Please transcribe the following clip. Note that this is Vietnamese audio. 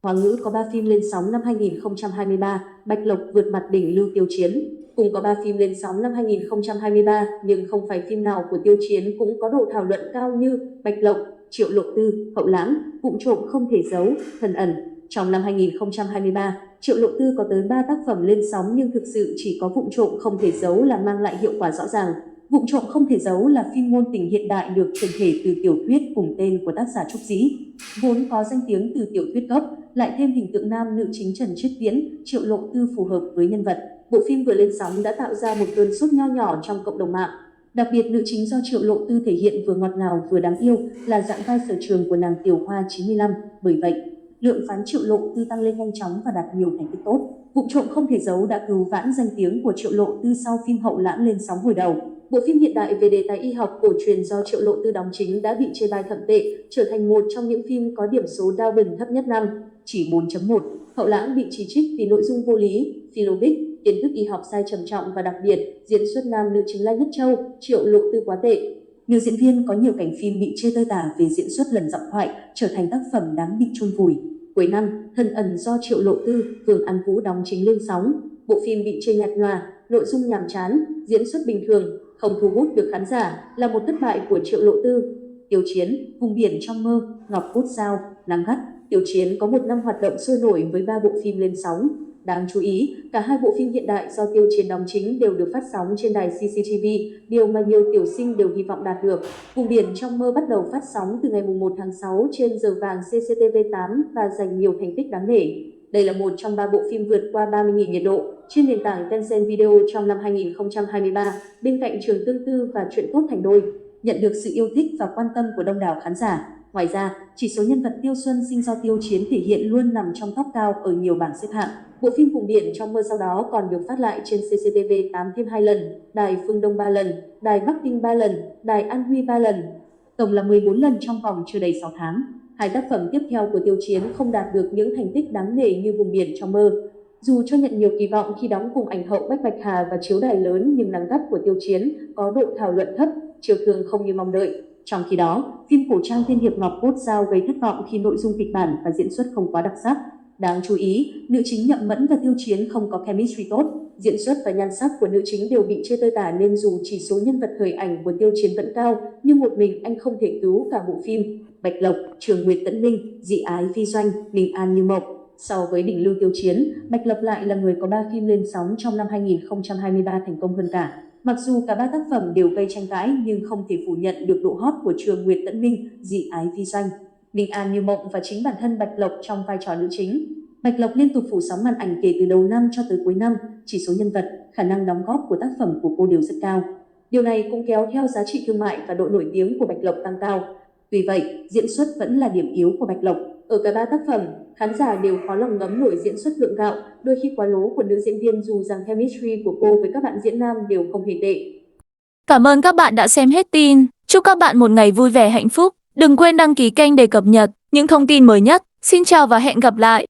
Hoa ngữ có 3 phim lên sóng năm 2023, Bạch Lộc vượt mặt đỉnh Lưu Tiêu Chiến. Cùng có 3 phim lên sóng năm 2023, nhưng không phải phim nào của Tiêu Chiến cũng có độ thảo luận cao như Bạch Lộc, Triệu Lộ Tư, Hậu Lãng, Vụng Trộm Không Thể Giấu, Thần Ẩn. Trong năm 2023, Triệu Lộ Tư có tới 3 tác phẩm lên sóng nhưng thực sự chỉ có Vụng Trộm Không Thể Giấu là mang lại hiệu quả rõ ràng. Vụng Trộm Không Thể Giấu là phim ngôn tình hiện đại được chuyển thể từ tiểu thuyết cùng tên của tác giả Trúc Dĩ. Vốn có danh tiếng từ tiểu thuyết gốc, lại thêm hình tượng nam nữ chính Trần Triết Viễn, Triệu Lộ Tư phù hợp với nhân vật. Bộ phim vừa lên sóng đã tạo ra một cơn sốt nho nhỏ trong cộng đồng mạng. Đặc biệt nữ chính do Triệu Lộ Tư thể hiện vừa ngọt ngào vừa đáng yêu là dạng vai sở trường của nàng Tiểu Hoa 95. Bởi vậy, lượng phán Triệu Lộ Tư tăng lên nhanh chóng và đạt nhiều thành tích tốt. Vụng Trộm Không Thể Giấu đã cứu vãn danh tiếng của Triệu Lộ Tư sau phim Hậu Lãng lên sóng hồi đầu. Bộ phim hiện đại về đề tài y học cổ truyền do Triệu Lộ Tư đóng chính đã bị chê bai thậm tệ, trở thành một trong những phim có điểm số Doubin thấp nhất năm, chỉ 4.1. Hậu Lãng bị chỉ trích vì nội dung vô lý, phi logic, kiến thức y học sai trầm trọng và đặc biệt, diễn xuất nam nữ chính Lai Nhất Châu, Triệu Lộ Tư quá tệ. Nữ diễn viên có nhiều cảnh phim bị chê tơi tả về diễn xuất lần giọng thoại, trở thành tác phẩm đáng bị chôn vùi. Cuối năm, Thần Ẩn do Triệu Lộ Tư, Vương An Vũ đóng chính lên sóng. Bộ phim bị chê nhạt nhòa, nội dung nhàm chán, diễn xuất bình thường, không thu hút được khán giả, là một thất bại của Triệu Lộ Tư. Tiêu Chiến, Vùng Biển Trong Mơ, Ngọc Cốt Dao, Nắng Gắt. Tiêu Chiến có một năm hoạt động sôi nổi với 3 bộ phim lên sóng. Đáng chú ý, cả hai bộ phim hiện đại do Tiêu Chiến đóng chính đều được phát sóng trên đài CCTV, điều mà nhiều tiểu sinh đều hy vọng đạt được. Vùng Biển Trong Mơ bắt đầu phát sóng từ ngày 1 tháng 6 trên giờ vàng CCTV8 và giành nhiều thành tích đáng nể. Đây là một trong 3 bộ phim vượt qua 30.000 nhiệt độ trên nền tảng Tencent Video trong năm 2023, bên cạnh Trường Tương Tư và Chuyện Tốt Thành Đôi, nhận được sự yêu thích và quan tâm của đông đảo khán giả. Ngoài ra, chỉ số nhân vật Tiêu Xuân Sinh do Tiêu Chiến thể hiện luôn nằm trong top cao ở nhiều bảng xếp hạng. Bộ phim Vùng Biển Trong Mơ sau đó còn được phát lại trên CCTV8 thêm 2 lần, đài Phương Đông 3 lần, đài Bắc Kinh 3 lần, đài An Huy 3 lần, tổng là 14 lần trong vòng chưa đầy 6 tháng. Hai tác phẩm tiếp theo của Tiêu Chiến không đạt được những thành tích đáng nể như Vùng Biển Trong Mơ. Dù cho nhận nhiều kỳ vọng khi đóng cùng ảnh hậu Bách Bạch Hà và chiếu đài lớn, nhưng Nắng Gắt của Tiêu Chiến có độ thảo luận thấp, chiều thương không như mong đợi. Trong khi đó, phim cổ trang Tiên Hiệp Ngọc Cốt Dao gây thất vọng khi nội dung kịch bản và diễn xuất không quá đặc sắc. Đáng chú ý, nữ chính Nhậm Mẫn và Tiêu Chiến không có chemistry tốt, diễn xuất và nhan sắc của nữ chính đều bị chê tơi tả nên dù chỉ số nhân vật khởi ảnh của Tiêu Chiến vẫn cao, nhưng một mình anh không thể cứu cả bộ phim. Bạch Lộc, Trường Nguyệt Tẫn Minh, Dị Ái Phi Doanh, Bình An Như Mộng. So với đỉnh Lưu Tiêu Chiến, Bạch Lộc lại là người có 3 phim lên sóng trong năm 2023 thành công hơn cả. Mặc dù cả 3 tác phẩm đều gây tranh cãi nhưng không thể phủ nhận được độ hot của Trường Nguyệt Tẫn Minh, Dị Ái Phi Doanh, Bình An Như Mộng và chính bản thân Bạch Lộc trong vai trò nữ chính. Bạch Lộc liên tục phủ sóng màn ảnh kể từ đầu năm cho tới cuối năm, chỉ số nhân vật, khả năng đóng góp của tác phẩm của cô đều rất cao. Điều này cũng kéo theo giá trị thương mại và độ nổi tiếng của Bạch Lộc tăng cao. Tuy vậy, diễn xuất vẫn là điểm yếu của Bạch Lộc. Ở cả 3 tác phẩm, khán giả đều khó lòng ngấm nổi diễn xuất gượng gạo, đôi khi quá lố của nữ diễn viên dù rằng chemistry của cô với các bạn diễn nam đều không hề tệ. Cảm ơn các bạn đã xem hết tin. Chúc các bạn một ngày vui vẻ hạnh phúc. Đừng quên đăng ký kênh để cập nhật những thông tin mới nhất. Xin chào và hẹn gặp lại.